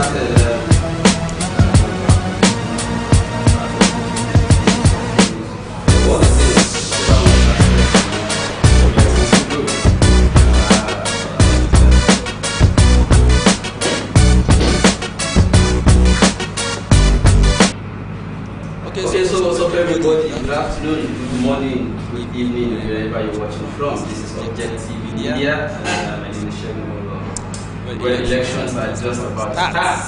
started. Okay, so everybody, good afternoon, good morning, good evening, wherever you're watching from. This is Objectv Media, and my name is Sowore. Where elections are just about to start,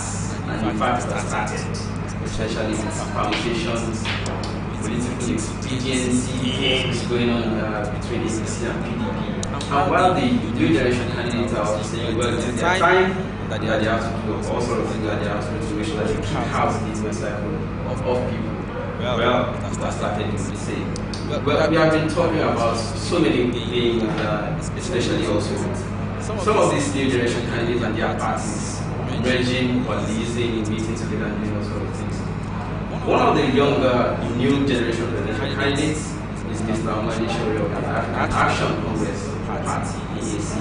and in fact it has started, especially with permutations, political expediency games going on between APC and PDP. And while the new generation candidates are also saying, well, it's their time, that they have to do all sorts of things that they have to do to make sure that they keep house this cycle of people. Well, that's started to say. Well, we have been talking about so many things, especially also some of these new generation candidates and their parties merging or leasing, meeting together and doing all sorts of things. One of the younger new generation presidential candidates is Mr. Sowore of the Action Congress Party, AAC.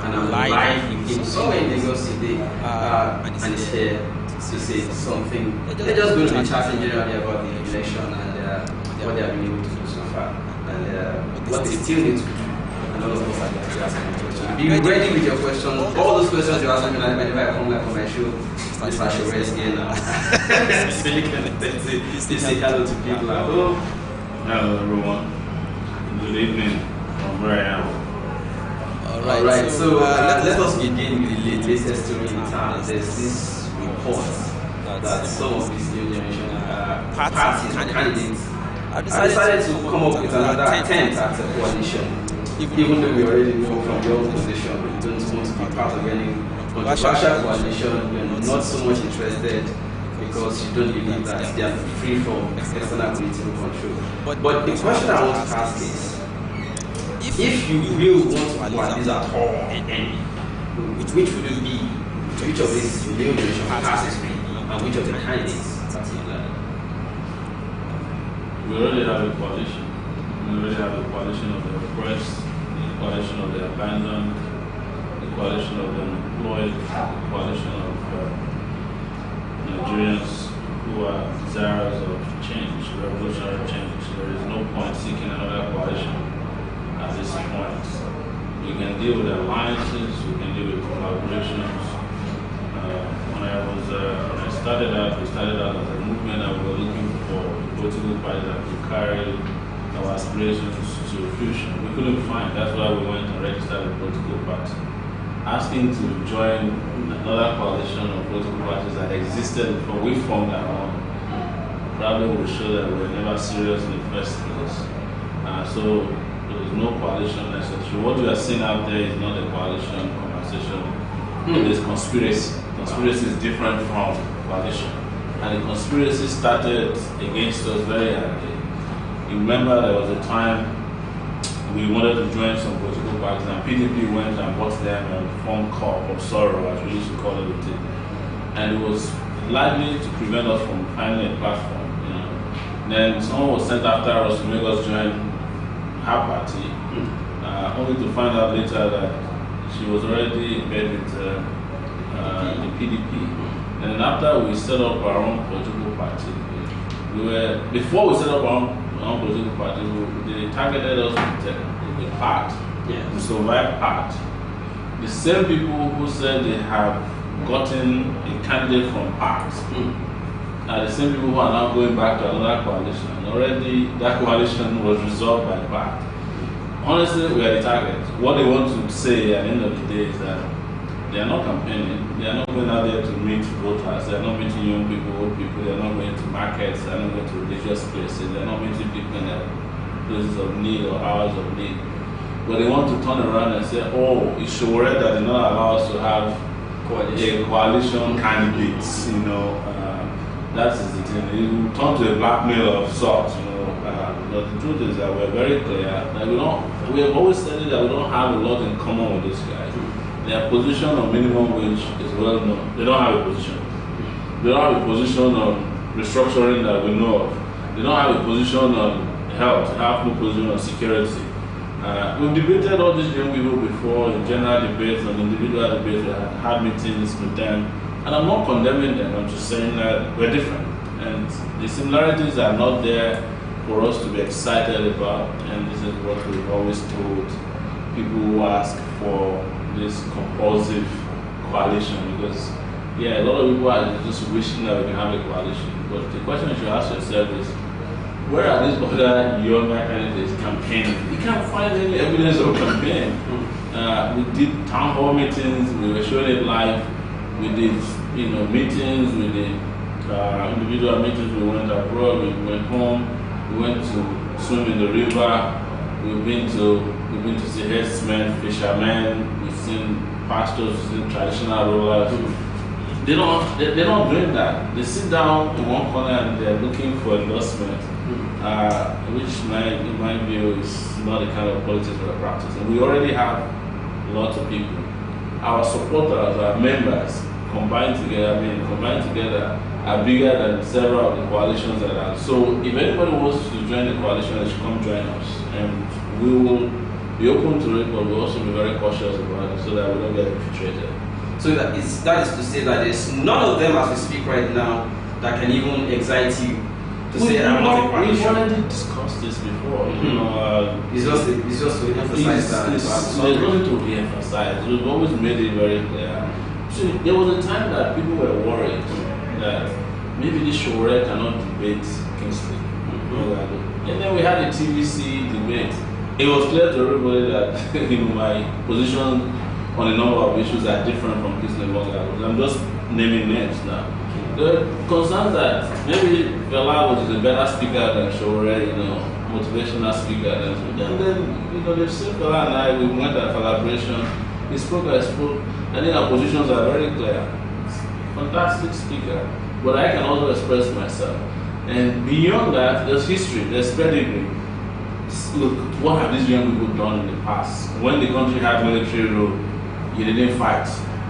And I'm live with him somewhere in Lagos today, and he's here to say something. They're just going to be chatting generally about the election and what they have been able to do so far, and what they still need to do. And all of us are going to ask them questions. Be ready with your questions. All those questions you're asking me, like whenever I come back from my show, Mr. Sowore is here now. So you can say hello to people at home. Hello everyone. Good evening from where I am. Alright, so let us begin with the latest story in town. There's this report that some of these new generation parties and candidates have decided to come up with another attempt at a coalition. Even though we already know from your own position, you don't want to be part of any controversial coalition, you're not so much interested because you don't believe that they are free from external political control. But the question I want to ask is, if you will want to coalesce at all, which would it be? Which of these new generation parties and which of the candidates particularly? We already have a coalition. We already have a coalition of the oppressed, a coalition of the abandoned, a coalition of the unemployed, a coalition of Nigerians who are desirous of change, revolutionary change. There is no point seeking another coalition at this point. We can deal with alliances, we can deal with collaborations. When I started out, we started out as a movement that we were looking for political parties that could carry our aspirations to fusion. We couldn't find, that's why we went and registered a political party. Asking to join another coalition of political parties that existed before we formed our own probably will show that we were never serious in the first place. So there is no coalition necessary. What we are seeing out there is not a coalition conversation. It is conspiracy. Conspiracy is different from coalition. And the conspiracy started against us very early. You remember there was a time we wanted to join some political parties and PDP went and bought them a phone call of Sowore, as we used to call it. And it was likely to prevent us from finding a platform. Then someone was sent after us to make us join her party, only to find out later that she was already in bed with the PDP. And then after we set up our own political party, before we set up our own political party, they targeted us with the part, the survive part. The same people who said they have gotten a candidate from part are the same people who are now going back to another coalition. Already that coalition was resolved by part. Honestly, we are the target. What they want to say at the end of the day is that they are not campaigning, they are not going out there to meet voters, they are not meeting young people, old people, they are not going to markets, they are not going to religious places, they are not meeting people in their places of need or hours of need. But they want to turn around and say, oh, it's Sowore that did not allow us to have a coalition candidates, that is the thing. It will turn to a blackmail of sorts, But the truth is that we're very clear that we have always said that we don't have a lot in common with this guy. Their position on minimum wage is well known. They don't have a position. They don't have a position on restructuring that we know of. They don't have a position on health. They have no position on security. We've debated all these young people before in general debates and individual debates. We had meetings with them And I'm not condemning them, I'm just saying that we're different. And the similarities are not there for us to be excited about, and this is what we've always told people who ask for this compulsive coalition, because a lot of people are just wishing that we can have a coalition. But the question you should ask yourself is, where are these other younger candidates campaigning? You can't find any evidence of campaign. We did town hall meetings, we were showing it live, we did meetings, we did individual meetings, we went abroad, we went home, we went to swim in the river, we've been to see herdsmen, fishermen, we've seen pastors, we've seen traditional rulers. They're not doing that. They sit down in one corner and they're looking for endorsement, which in my view is not the kind of politics we're practicing. We already have lots of people. Our supporters, our members, combined together are bigger than several of the coalitions that are. So if anybody wants to join the coalition, they should come join us. And we will be open to it, but we'll also be very cautious about it so that we don't get infiltrated. So that is to say that there's none of them as we speak right now that can even excite you to say I'm not a coalition. We've already discussed this before. It's just to emphasize that. There's nothing to re-emphasize. We've always made it very clear. So there was a time that people were worried that maybe this Sowore cannot debate Kingsley. And then we had a TVC debate. It was clear to everybody that my position on a number of issues are different from Kingsley Moghalu. I'm just naming names now. The concerns that maybe Fela was a better speaker than Sowore, motivational speaker than. And then they've seen Fela and I, we went at collaboration. He spoke, I spoke. I think our positions are very clear. Fantastic speaker, but I can also express myself. And beyond that, there's history, there's pedigree. Look, what have these young people done in the past? When the country had military rule, you didn't fight.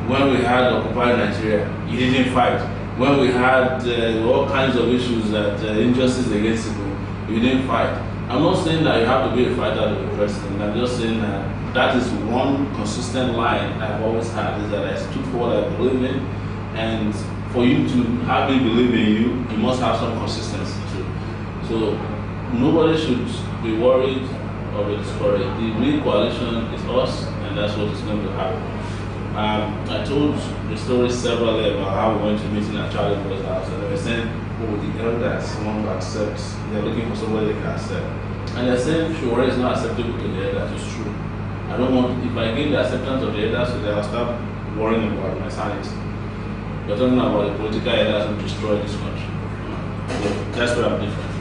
When we had occupied Nigeria, you didn't fight. When we had all kinds of issues that injustice against people, you didn't fight. I'm not saying that you have to be a fighter to be president. I'm just saying that is one consistent line I've always had, is that I stood for what I believe in, and for you to have me believe in you, you must have some consistency too. So nobody should be worried or be discouraged. The real coalition is us, and that's what is going to happen. I told the story severally about how we went to a meeting at Charlie Moore's house, and they were saying, the elders want to accept, they're looking for somebody they can accept. And they're saying Sowore is not acceptable to the elders. It's true. I don't want, if I gain the acceptance of the elders, so they'll start worrying about my sanity. We're talking about the political elders who destroy this country. So that's where I'm different.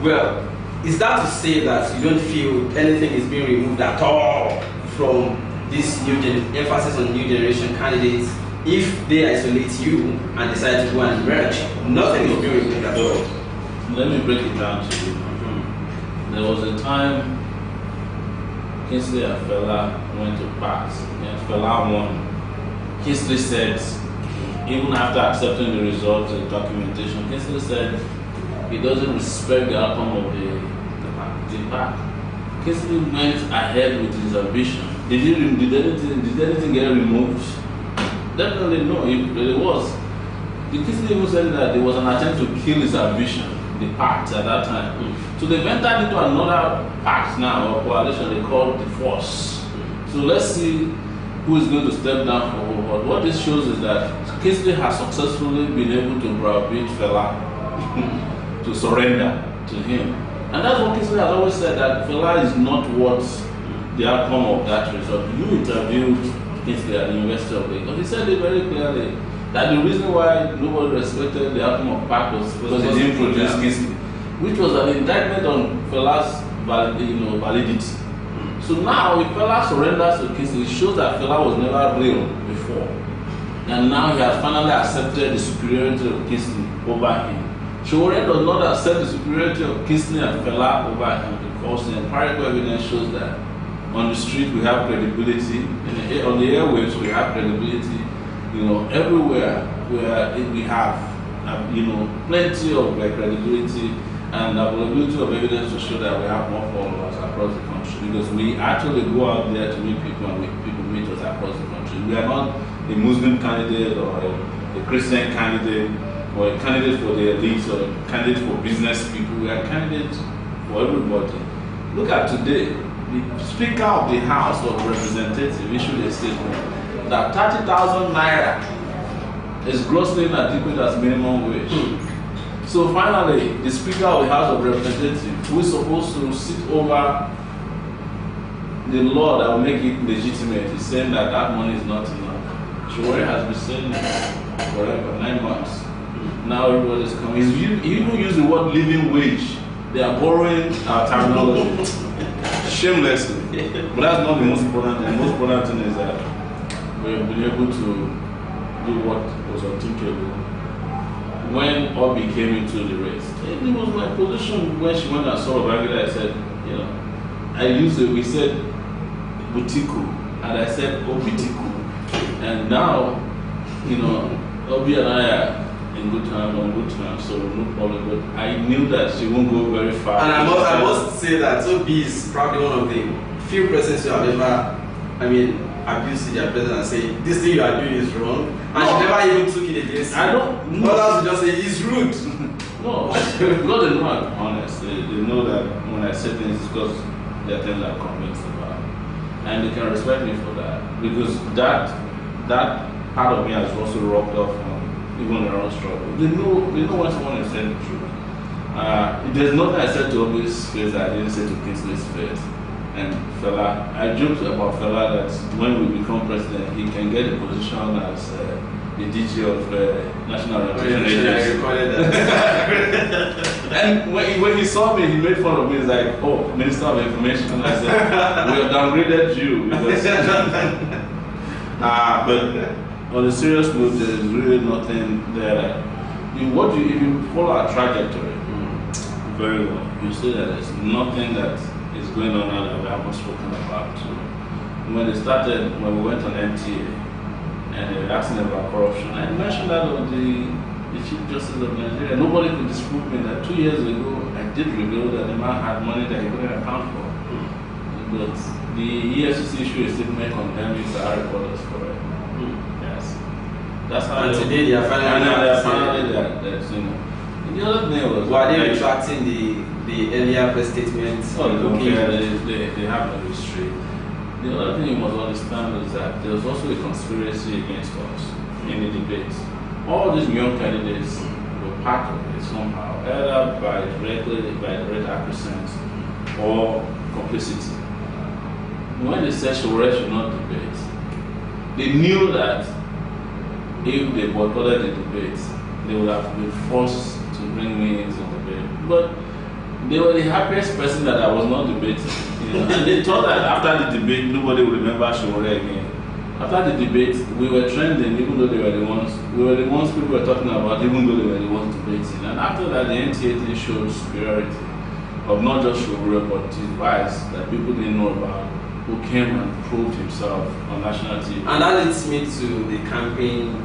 Well, is that to say that you don't feel anything is being removed at all from this emphasis on new generation candidates? If they isolate you and decide to go and merge, nothing is being removed at all. Let me break it down to you. There was a time Kingsley and Fela went to pass, and Fela won. Kingsley said, even after accepting the results and documentation, Kingsley said he doesn't respect the outcome of the pack. Kingsley went ahead with his ambition. Did anything get removed? Definitely no, it was. The Kingsley even said that there was an attempt to kill his ambition, the pact at that time. So they've entered into another pact now, or coalition they call the Force. So let's see who is going to step down for what this shows is that Kingsley has successfully been able to browbeat Fela to surrender to him. And that's what Kingsley has always said, that Fela is not what the outcome of that result. You interviewed Kingsley at the University of Lagos. He said it very clearly that the reason why nobody respected the outcome of PAC was because he didn't produce Kingsley, which was an indictment on Fela's validity. So now, if Fela surrenders to Kingsley, it shows that Fela was never real before. And now he has finally accepted the superiority of Kingsley over him. Sowore does not accept the superiority of Kingsley and Fela over him because the empirical evidence shows that on the street we have credibility, on the airwaves we have credibility, everywhere where we have, plenty of credibility and availability of evidence to show that we have more followers across the country, because we actually go out there to meet people and people meet us across the country. We are not a Muslim candidate or a Christian candidate or a candidate for the elites or a candidate for business people. We are candidates for everybody. Look at today, the Speaker of the House of Representatives issued a statement that 30,000 naira is grossly inadequate as minimum wage. So finally, the Speaker of the House of Representatives, who is supposed to sit over the law that will make it legitimate, is saying that that money is not enough. Sowore has been saying it forever, 9 months. Now everybody is coming. He even used the word living wage. They are borrowing our terminology shamelessly. But that's not the most important thing. The most important thing is that we have been able to do what was unthinkable. When Obi came into the race, it was my position when she went and saw Babangida. I said, you know, we said Butiku, and I said Obitiku. And now, you know, Obi and I are in good time, on good time, so no problem. But I knew that she won't go very far. And I must say that Obi is probably one of the few presidents who have ever, abused their president and say, this thing you are doing is wrong. And she never even took it against I don't know. Others will just say, he's rude. No, because they know I'm honest. They know that when I say things, it's because there are things I'm convinced about. And they can respect me for that. Because that part of me has also rubbed off on even their own struggle. They know when someone is saying the truth. There's nothing I said to Obi's face that I didn't say to Kingsley's face. And Fela, I joked about Fela that when we become president, he can get a position as the DG of National Recruitment Agency. And when he saw me, he made fun of me. He's like, "Oh, Minister of Information." And I said, "We have downgraded you." Because but on a serious note, there is really nothing there. If you follow our trajectory very well, you see that there's nothing that is going on now that we haven't spoken about. So when we went on NTA and they were asking about corruption, I mentioned that of the Chief Justice of Nigeria. Nobody could dispute me that 2 years ago I did reveal that the man had money that he couldn't account for. But the EFCC issued a statement condemning the reporters for it. Yes. That's how and today they are finally the other thing was why are they retracting the earlier press statements? Oh, they don't care. They have no history. The other thing you must understand is that there's also a conspiracy against us in the debate. All these young candidates were part of it somehow, either by direct acquiescence or complicity. When they said Sowore should not debate, they knew that if they boycotted the debate, they would have been forced to bring me into the debate. But they were the happiest person that I was not debating. You know? And they thought that after the debate, nobody would remember Sowore again. After the debate, we were trending, even though we were the ones people were talking about, even though they were the ones debating. And after that, the NTA thing showed superiority of not just Sowore, but his vice that people didn't know about, who came and proved himself on national TV. And that leads me to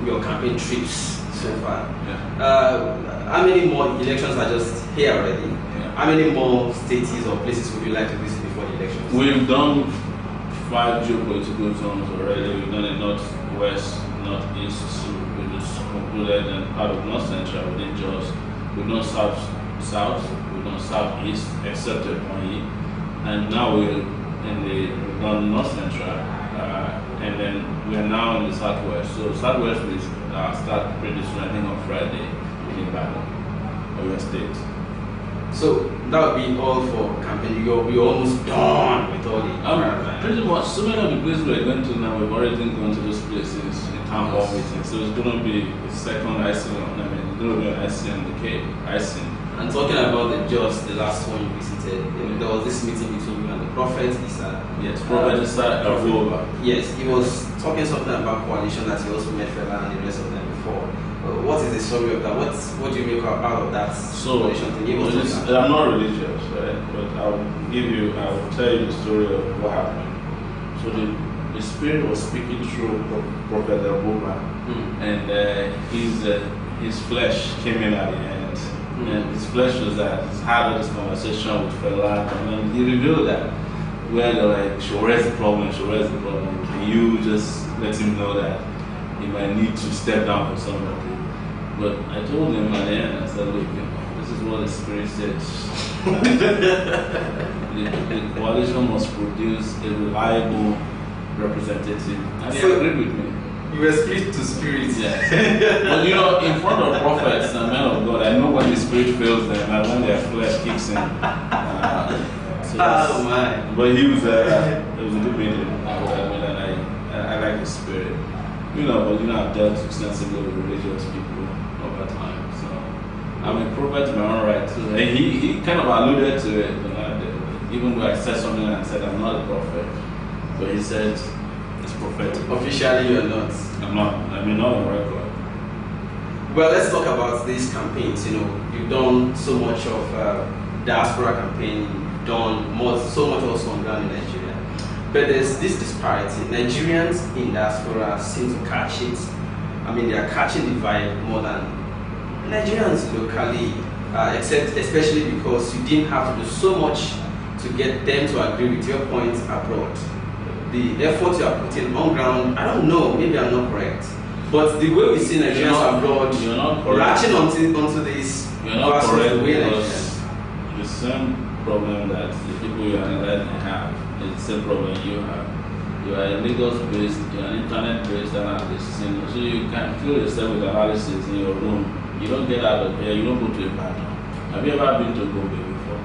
your campaign trips so far. Yeah. How many more elections are just here already? Yeah. How many more states or places would you like to visit before the elections? We've done 5 geopolitical zones already. We've done a northwest, northeast, we just concluded, and part of north central within Jos. We've done south, we've done southeast, except Ebonyi, and now we've done north central, and then we're now in the southwest. So southwest we start pretty soon, I think on Friday in Ibadan, Oyo State. So that would be all for campaign. You're almost done with all the pretty much. So many of the places we're going to now, we've already gone to those places in town hall meetings. So it's going to be a second icing on. It's going to be an icing on the cake. Icing. And talking about the last one you visited, there was this meeting between you and the Prophet Issa. Yes, Prophet Issa Avova. Yes, he was talking something about coalition that he also met Fela and the rest of them before. What is the story of that? What do you make out of that coalition thing? I'm not religious, right? But I'll tell you the story of what happened. So the Spirit was speaking through Prophet Avova, and his flesh came in at the end. And his flesh was that he's had this conversation with Fela, and then he revealed that where they're like, Sowore's the problem, Can you just let him know that he might need to step down for somebody. But I told him at the end, I said, look, this is what the Spirit said. the coalition must produce a reliable representative. And he agreed with me. You were spirit to spirit. Yes. But in front of prophets and men of God, I know when the Spirit fails them and when their flesh kicks in. Oh my! But it was a good meeting. I mean, and I like the Spirit. But I've dealt extensively with religious people over time. So I'm a prophet in my own right too. And he kind of alluded to it, even though I said something and I said I'm not a prophet. But he said it's prophetic. Officially you're not. I'm not. I mean, not on record. Well, let's talk about these campaigns. You've done so much of diaspora campaign. You've done so much also on ground in Nigeria. But there's this disparity. Nigerians in diaspora seem to catch it. I mean, they are catching the vibe more than Nigerians locally, especially because you didn't have to do so much to get them to agree with your points abroad. The effort you are putting on ground, I don't know, maybe I'm not correct. But the way we see Nigerians abroad, latching onto this, you're not correct because the same problem that the people you analyze have is the same problem you have. You are a Lagos-based, you are an internet-based analyst, so you can fill yourself with analysis in your room. You don't get out of here, you don't go to a battle. Have you ever been to Gombe before?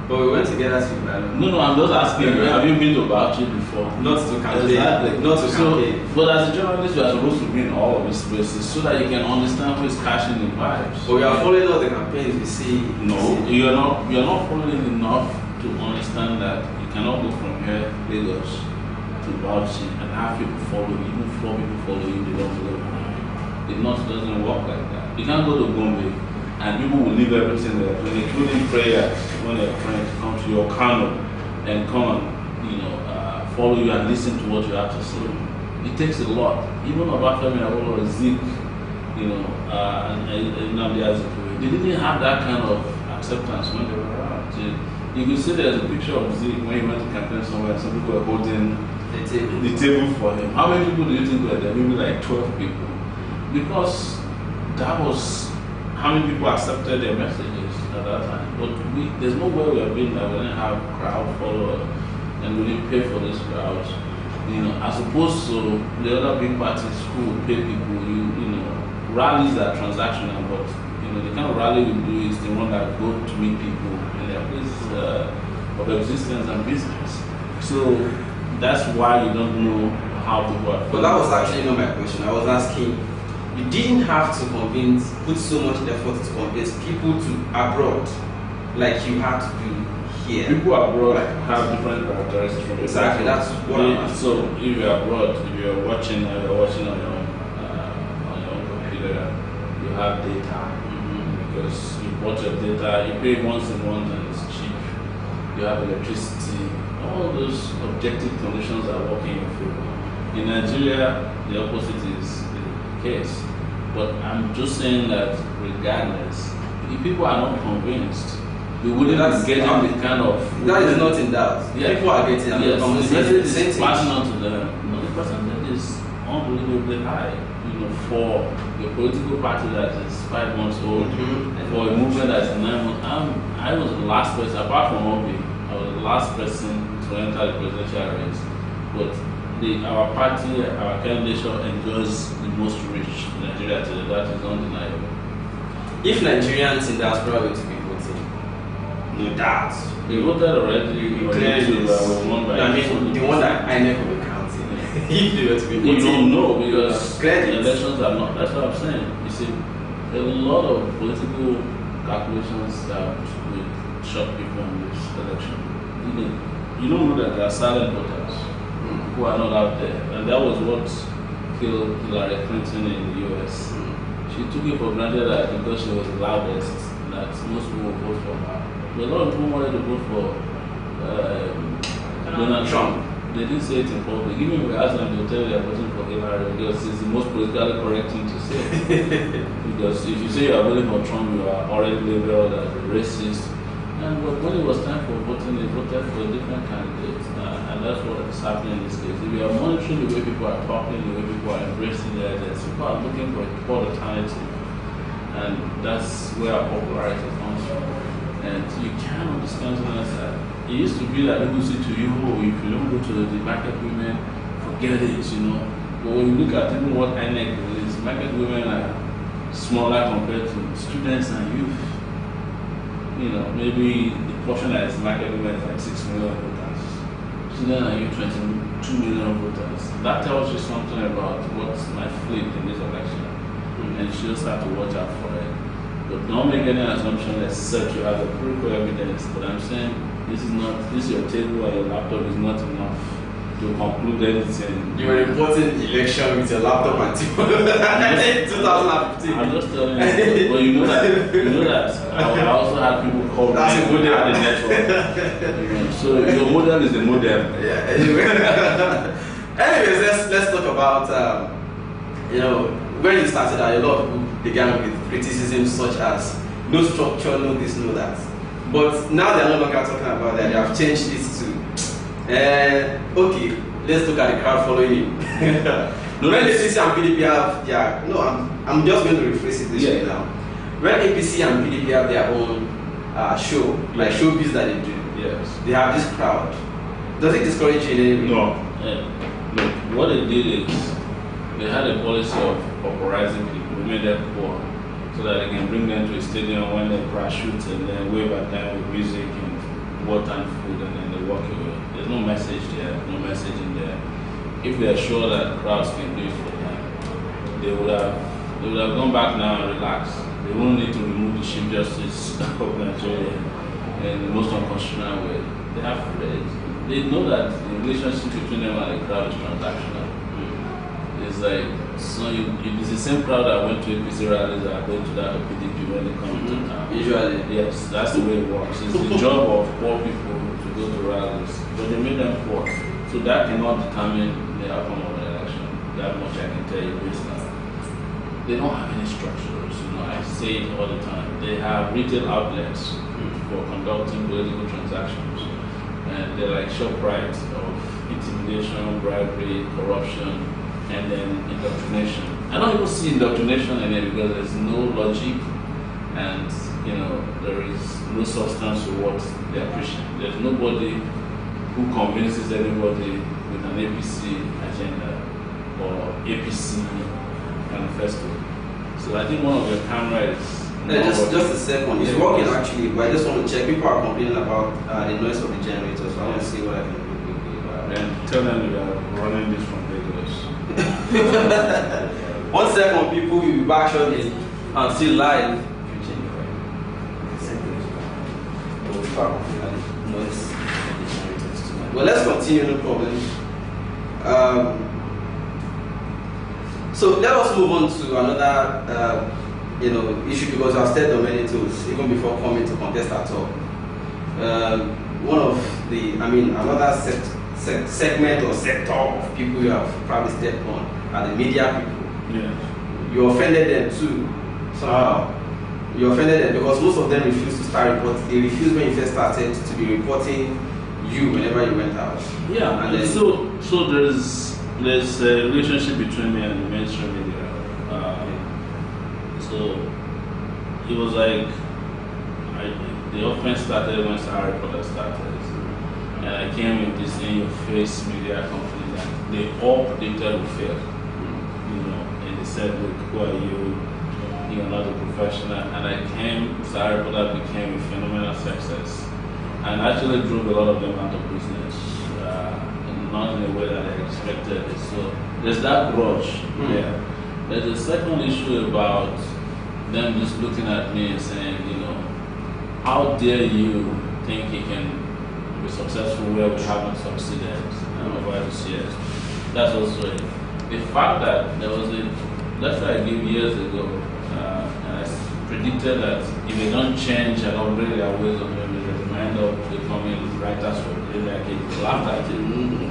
But we went together to Ibadan. No, I'm just asking you, have you been to Bauchi before? Not to campaign. Exactly. Not to campaign. But as a journalist, you are supposed to be in all of these places so that you can understand who is catching the vibes. But we are following all the campaigns we see. No, you're not following enough to understand that you cannot go from here, Lagos, to Bauchi and have people follow you. Even 4 people follow you, they don't follow you. It doesn't work like that. You can't go to Gombe and people will leave everything there, including prayers when they're trying to come to your kano and come and follow you and listen to what you have to say. It takes a lot. Even about family or Zik, and they didn't have that kind of acceptance when they were around. You could see there's a picture of Zik when he went to campaign somewhere and some people were holding the table for him. How many people do you think were there? Maybe like 12 people. Because that was how many people accepted their messages at that time. But there's no way we have been that we didn't have crowd followers and we didn't pay for this crowd. As opposed to the other big parties who will pay people, rallies are transactional, but the kind of rally we do is the one that go to meet people in their place of existence and business. So that's why you don't know how people are. But that was actually not my question. I was asking, you didn't have to put so much effort to convince people to abroad like you had to do here. People abroad have different characteristics from exactly. That's what I'm asking. So if you're abroad, if you're watching on your own computer, you have data because you watch your data. You pay once a month and it's cheap. You have electricity. All those objective conditions are working in favor. In Nigeria, the opposite is the case. But I'm just saying that regardless, if people are not convinced, we wouldn't be getting the kind of... That is not in doubt. Yeah. People are getting yes, the message is passing on to them. The percentage is unbelievably high. For a political party that is 5 months old, for a movement that is 9 months. I was the last person, apart from Obi, I was the last person to enter the presidential race. But our party, our candidature enjoys the most reach in Nigeria today. That is undeniable. If Nigerians in diaspora were to be voting, no doubt. They voted already. The one that I never will count in. If they were to be voting, you don't know because the elections are not. That's what I'm saying. You see, a lot of political calculations that will shock people in this election. You don't know that there are silent voters who are not out there, and that was what killed Hillary Clinton in the US. She took it for granted that because she was the loudest, that most people would vote for her. But a lot of people wanted to vote for Donald Trump. They didn't say it in public. Even if we ask them, they'll tell you they're voting for Hillary because it's the most politically correct thing to say. Because if you say you are voting for Trump, you are already labeled as a racist, And when it was time for voting, they voted for different candidates, and that's what is happening in this case. If you are monitoring the way people are talking, the way people are embracing their ideas, people are looking for a core alternative, and that's where our popularity comes from. And you cannot discountenance that. It used to be that people say to you, oh, if you don't go to the market women, forget it, you know. But when you look at even what INEC is, market women are smaller compared to students and youth. You know, maybe the portion that is market women is like 6 million voters. Students and youth 22 million voters. That tells you something about what might flip in this election. And you just have to watch out for it. But don't make any assumption except you have the critical evidence. But I'm saying this is your table or your laptop is not enough to conclude anything. You were reporting election with your laptop and in 2015. I'm just telling you, but you know that I also had people call me who they had a network. So your model is the model. Yeah. Anyway. Anyways, let's talk about when you started out, a lot of people began with criticism such as no structure, no this, no that. But now they're no longer talking about that. They have changed it to okay, let's look at the crowd following him. When APC and PDP have I'm just going to rephrase it this way now. When APC and PDP have their own show, like showbiz that they do, they have this crowd. Does it discourage you in any way? No. Look, what they did is they had a policy of popularizing people, made them poor, so that they can bring them to a stadium when they parachute and then wave at them with music and water and food, and then they walk away. There's no message there, no message in there. If they are sure that crowds can do it for them, they would have gone back now and relaxed. They won't need to remove the Chief Justice of Nigeria in the most unconstitutional way. They know that the relationship between them and the crowd is transactional. It's like, so it's the same crowd that went to APC rallies that are going to that of PDP when they come to town. Usually. Yes, that's the way it works. It's the job of poor people to go to rallies, but they made them poor. So that cannot determine the outcome of the election. That much I can tell you this now. They don't have any structures, I say it all the time. They have retail outlets for conducting political transactions. And they're like ShopRites of intimidation, bribery, corruption, and then indoctrination. I don't even see indoctrination in it because there's no logic and there is no substance to what they are preaching. There's nobody who convinces anybody with an APC agenda or APC manifesto. So I think one of your cameras just a second. It's working actually, but I just want to check. People are complaining about the noise of the generator, so I want to see what I can do quickly. And tell them we are running this from Lagos. 1 second, people, will be back shortly and still live. Well, let's continue, no problem. So let us move on to another issue, because I've said on many tools even before coming to contest at all. One of another segment or sector of people you have probably stepped on are the media people. Yeah. You offended them too, somehow. You offended them because most of them refused to start reporting. They refused when you first started to be reporting you whenever you went out. Yeah, and then, so there's a relationship between me and the mainstream media. So it was like the offense started when Sowore Reporter started. And I came with this in-your-face media company that they all predicted would fail. And they said, look, who are you? You're not a professional. And I came, Sowore Reporter became a phenomenal success. And actually drove a lot of them out of business. Not in a way that I expected it. So there's that grudge there. There's a second issue about them just looking at me and saying, how dare you think you can be successful where we haven't succeeded over this years. That's also it. The fact that there was a lecture I gave years ago, and I predicted that if they don't change and upgrade their ways of doing it, they might end up becoming writers for Linda Cage's laughed at it.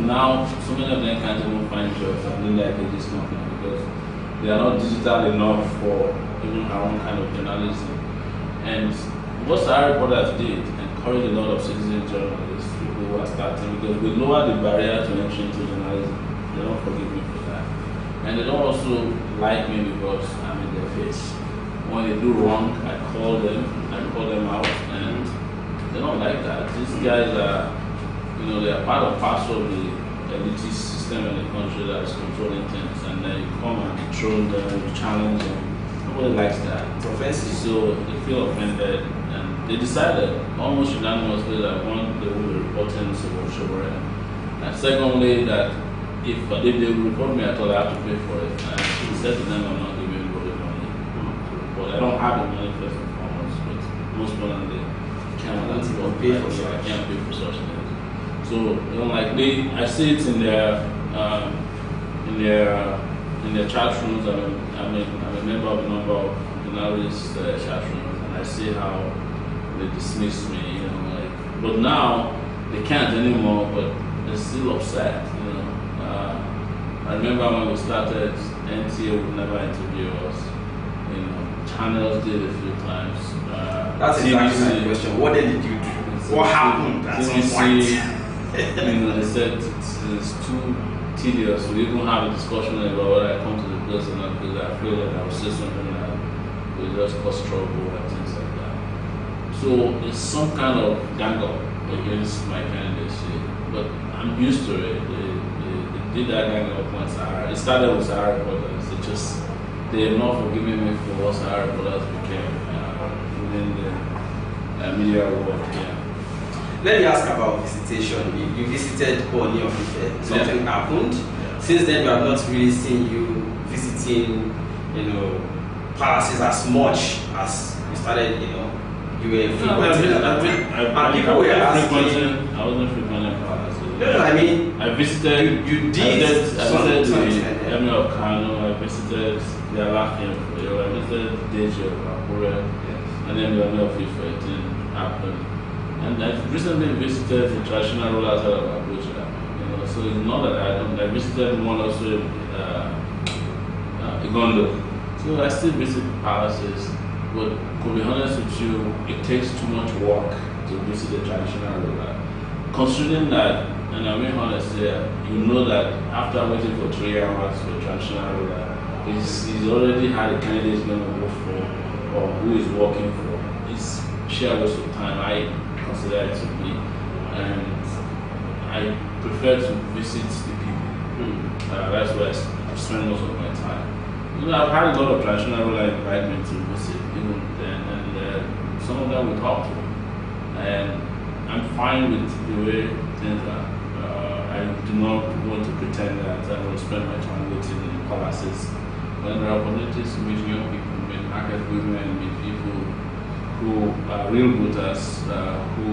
Now, so many of them can't even find jobs at Linda Cage's company because they are not digital enough for even our own kind of journalism. And what Sowore Reporters did and encourage a lot of citizen journalists, people who are starting, because we lower the barrier to entry into journalism. They don't forgive me for that. And they don't also like me because I'm in their face. When they do wrong, I call them out, and they don't like that. These guys are, they are part of parcel of the elitist system in the country that is controlling things, and then you come and dethrone them, you challenge them. Nobody likes that. It's offensive. So they feel offended, and they decided almost unanimously that one, they will be reporting Sowore, and secondly, that if they will report me, I thought I have to pay for it. And she said to them, I'm not giving anybody money to report. I don't have the money first and foremost, but most importantly, I can't pay for such. I can't pay for such things. So I see it in their chat rooms. I'm a member of a number of journalists' chat rooms, and I see how they dismiss me. But now they can't anymore. But they're still upset. I remember when we started, NTA would never interview us. Channels did a few times. That's exactly my question. What then did you do? What happened at some point? They said it's too tedious. We even have a discussion about whether I come to the place or not, because I feel like I will say something that will just cause trouble and things like that. So it's some kind of gang up against my candidacy, but I'm used to it. They did that gang up once. It started with Sowore reporters. They have not forgiven me for what Sowore reporters became within the media world. Yeah. Let me ask about visitation. You visited Oni of Ife. Something happened. Since then, we have not really seen you visiting, palaces as much as you started. You were frequenting. People were asking. I wasn't frequenting palaces. No, I mean, I visited. You did. I visited the Emir of Kano. I visited the Alaafin of Oyo. I visited Deji of Akure, and then the Emir of Ife. It didn't happen. And I've recently visited the traditional rulers of Abuja. So it's not that I don't. I visited one also Igondo. So I still visit palaces, but to be honest with you, it takes too much work to visit the traditional ruler. Considering that, and I'm being honest here, that after waiting for 3 hours for a traditional ruler, he's already had a candidate he's going to vote for or who is working for. It's sheer waste of time. I consider it to be, and I prefer to visit the people. That's where I spend most of my time. I've had a lot of traditional ruler invite me to visit, and some of them we talk to, and I'm fine with the way things are. I do not want to pretend that I will spend my time waiting in palaces. When there are opportunities to meet young people, meet market women, meet people who are real voters, who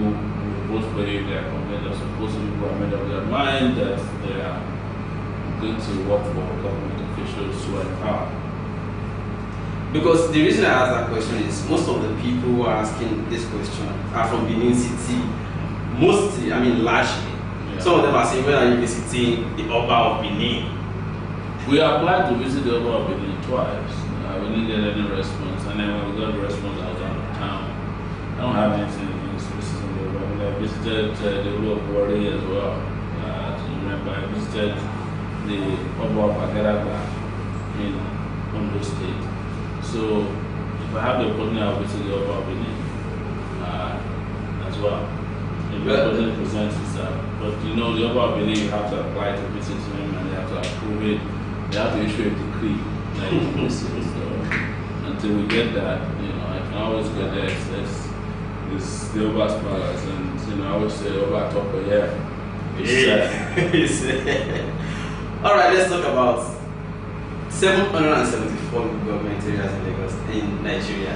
vote for you, they are convinced of supposed to be who are made up their mind that they are going to work for government officials who are in power. Because the reason I ask that question is most of the people who are asking this question are from Benin City. Mostly, largely. Yeah. Some of them are saying, when are you visiting the Oba of Benin? We applied to visit the Oba of Benin twice. We didn't get any response, and then when we got the response, I was out of town. I don't have anything against visiting the Oba. I visited the Oba of Wari as well. Remember, I visited the Oba of Agaraba in Ondo State. So, if I have the opportunity, I'll visit the Oba of Benin as well. If the president presents himself. But the Oba of Benin, you have to apply to visit him, and they have to approve it. They have to issue a decree. So until we get that, I can always get there. It's the Oba's palace, and I always say Oba top of All right, let's talk about 774 government areas in Lagos, in Nigeria.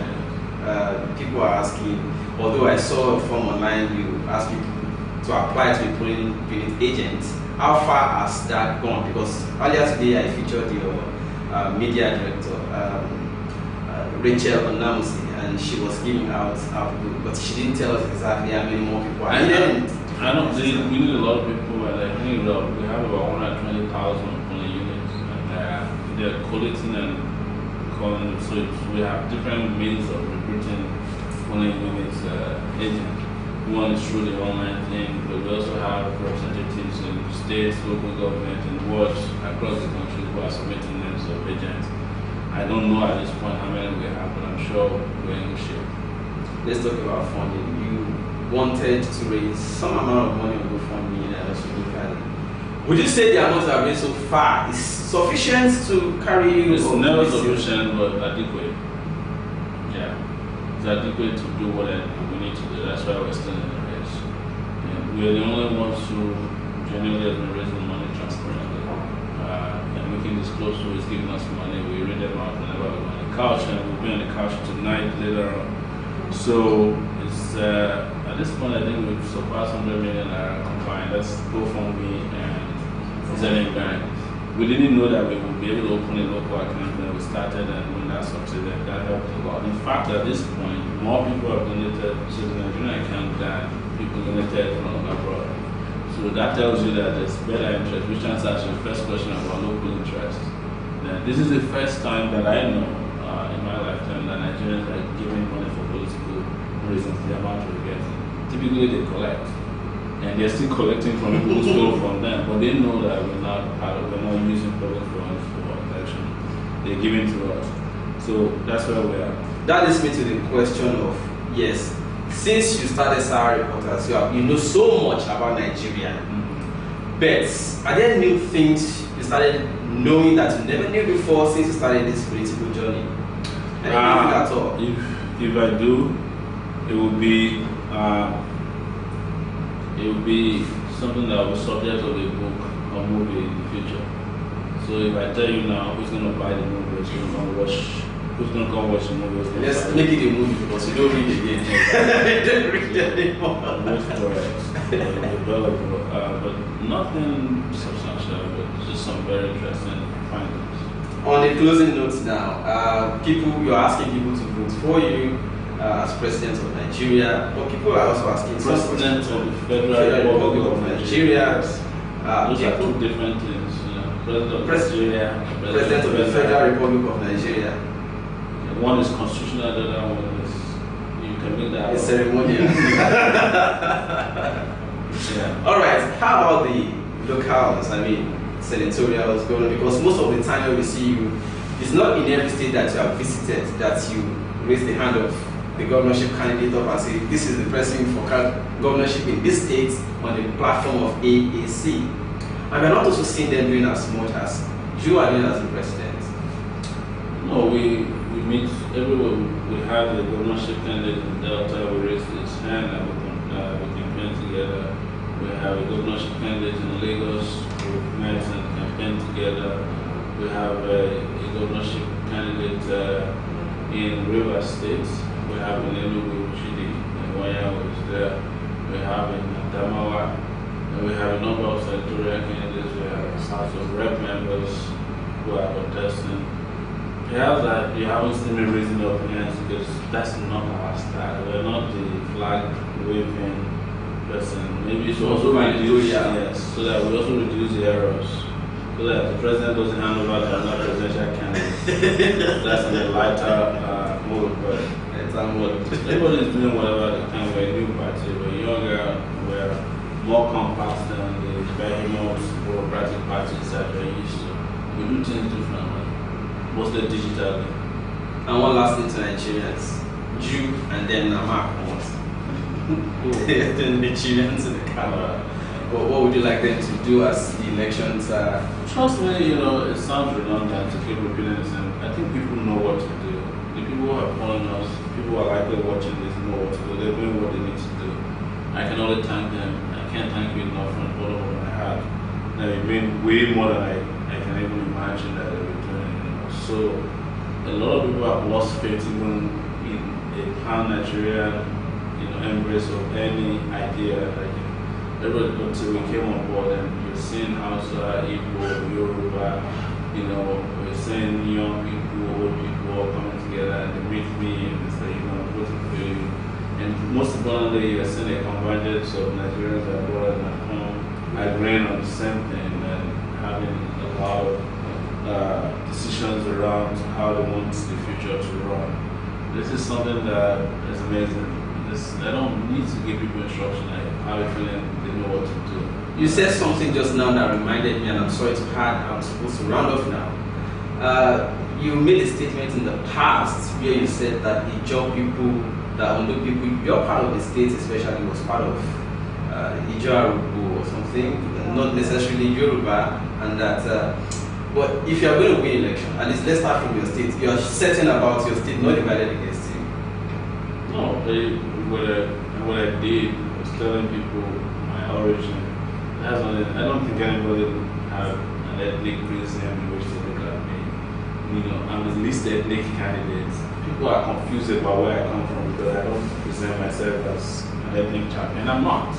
People are asking, although I saw a form online, you asked people to apply to be polling unit agents. How far has that gone? Because earlier today I featured your media director, Rachel Onamusi, and she was giving out how people, but she didn't tell us exactly how many more people are. I don't think we need a lot of people, but I think we have about 120,000 polling units, and they're collating and calling. So we have different means of recruiting polling units agents. One is through the online thing, but we also have representatives in states, local government, and wards across the country who are submitting names of agents. I don't know at this point how many we have, but I'm sure we're in good shape. Let's talk about funding. You wanted to raise some amount of money on GoFundMe and also GoFundMe. Would you say the amount that raised so far is sufficient to carry you? It's never sufficient, but adequate. Yeah, it's adequate to do what we need to do. That's why we're still in the race. And we're the only ones who genuinely have been raising money transparently. And making disclosure is giving us money. We read them out whenever we're on the couch, and we'll be on the couch tonight later on. So it's at this point I think we've surpassed 100 million combined. That's GoFundMe and Zenith Bank. We didn't know that we would be able to open a local account when we started, and when that succeeded, that helped a lot. In fact, at this point, more people have donated to the Nigerian account than people donated from abroad. So that tells you that there's better interest, which answers your first question about local interest. Then this is the first time that I know in my lifetime that Nigerians are giving money for political reasons, the amount we're getting. Typically they collect, and they're still collecting from people who stole from them, but they know that we're not using public funds for election. They're giving to us. So that's where we are. That leads me to the question of, yes, since you started Sowore Reporters, you know so much about Nigeria. But are there new things you started knowing that you never knew before since you started this political journey? Anything at all? If I do, it will be something that will be subject of a book or movie in the future. So if I tell you now who's going to buy the movie, who's going to come watch the movie, let's make it a movie because you don't read it again. You don't read it anymore. Wait for it. But nothing substantial, but just some very interesting findings. On the closing notes now, you're asking people to vote for you as president of Nigeria, but people are also asking president of the Federal Republic of Nigeria. Those are two different things. President of the Federal Republic of Nigeria. One is constitutional, the other one is, you can make that. It's ceremonial. Yeah. All right. How about the locals? I mean, senatorials going on, because most of the time when we see you, it's not in every state that you have visited that you raise the hand of the governorship candidate up and say, this is the person for governorship in this state on the platform of AAC. And we're not also seeing them doing as much as you are doing as the president. No, we meet everywhere. We have the governorship candidate in Delta, we raise his hand and we campaign together. We have a governorship candidate in Lagos, we met and campaign together. We have a governorship candidate in River State. We have in Enugu, Chidi, and Waya was there. We have in Adamawa, and we have a number of senatorial candidates. We have House of Rep members who are contesting. Perhaps that you haven't seen me raising up hands because that's not our style. We're not the flag waving person. Maybe it's also reduce, yes, so that we also reduce the errors. So that the president doesn't hand over to another presidential candidate. That's in a lighter mode, but everybody is doing whatever they can. We're a new party, we're younger, we're more compact than the behemoth bureaucratic parties that we're used to. We do things differently, mostly digitally. And one last thing to Nigerians, Jew and then Namak once. Then Nigerians in the camera. But what would you like them to do as the elections are? Trust me, it sounds redundant to keep repeating this, and I think people know what to do. The people who are following us, people who are likely watching this know what to do. They're doing what they need to do. I can only thank them. I can't thank you enough from the bottom of my heart. Now, you've been way more than I can even imagine that they've been doing. So, a lot of people have lost faith even in a pan-Nigerian, embrace of any idea. Everybody until we came on board, and you're seeing Hausa, Igbo, Yoruba, we're seeing young people, old people all coming together, and they meet me and they say, I'm voting for you. And most importantly, you're seeing a convergence of Nigerians abroad and at home agreeing on the same thing and having a lot of decisions around how they want the future to run. This is something that is amazing. I don't need to give people instruction. I have a feeling they know what to do. You said something just now that reminded me, and I'm sorry to add, I'm supposed to round off now. You made a statement in the past where you said that the job people, that Ondo people, your part of the state especially was part of Ijo or something, not necessarily Yoruba, and that. But if you are going to win election, at least let's start from your state. You are certain about your state, not divided against you. No, what I did was telling people my origin. That's not it. I don't think anybody would have an ethnic reason in which to look at me. I'm the least ethnic candidate. People are confused about where I come from because I don't present myself as an ethnic champion. I'm not.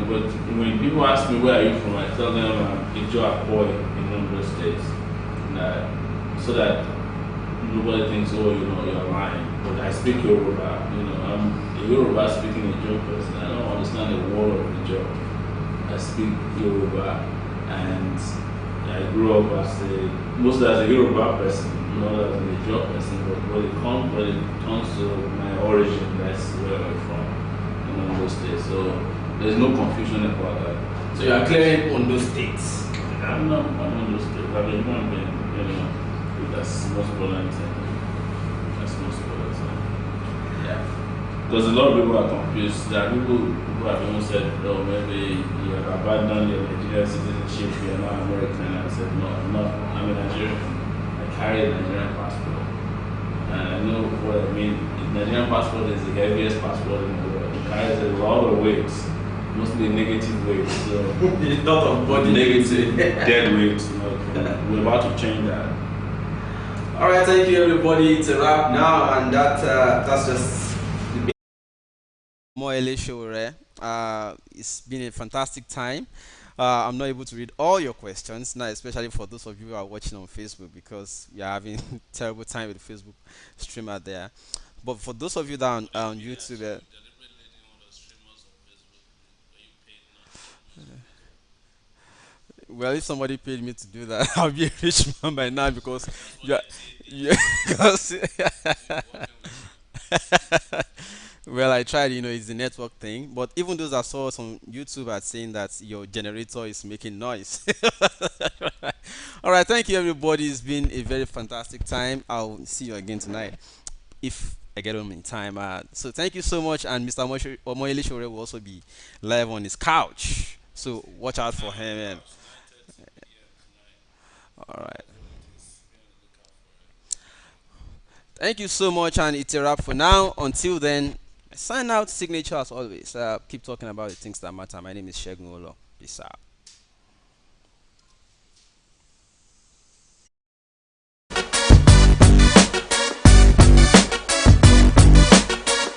But when people ask me where are you from, I tell them I'm Ijo boy in Ondo State. So that nobody thinks, oh, you're lying. But I speak Yoruba. I'm a Yoruba speaking Ijo person. I don't understand the word of Ijo. I speak Yoruba, and I grew up mostly as a Yoruba person, not as an Ijo person. But when it comes to my origin, that's where I'm from, in Ondo State. So there's no confusion about that. So you are clearing Ondo State. I'm Ondo State. I'm a human being, that's most important thing. That's most important thing. Yeah. Because a lot of people are confused. There are people who have even said, oh, maybe you have abandoned your Nigerian citizenship, you're not American. I said, no, I'm a Nigerian. I carry a Nigerian passport. And I know what I mean. The Nigerian passport is the heaviest passport in the world. It carries a lot of weights, mostly negative weights. So a lot of body negative, dead weights. We're about to change that. Alright, thank you everybody. It's a wrap now, and that's just Sowore. It's been a fantastic time. I'm not able to read all your questions now, especially for those of you who are watching on Facebook, because we are having terrible time with the Facebook streamer there. But for those of you that are on YouTube, well, if somebody paid me to do that, I'll be a rich man by now because you are, because well, I tried, it's the network thing. But even those I saw some YouTube are saying that your generator is making noise. All right, thank you, everybody. It's been a very fantastic time. I'll see you again tonight if I get home in time. So thank you so much. And Mr. Omoyele Sowore will also be live on his couch. So watch out for him. And all right. Thank you so much, and it's a wrap for now. Until then, sign out, signature as always. Keep talking about the things that matter. My name is Shegun Olo. Peace out.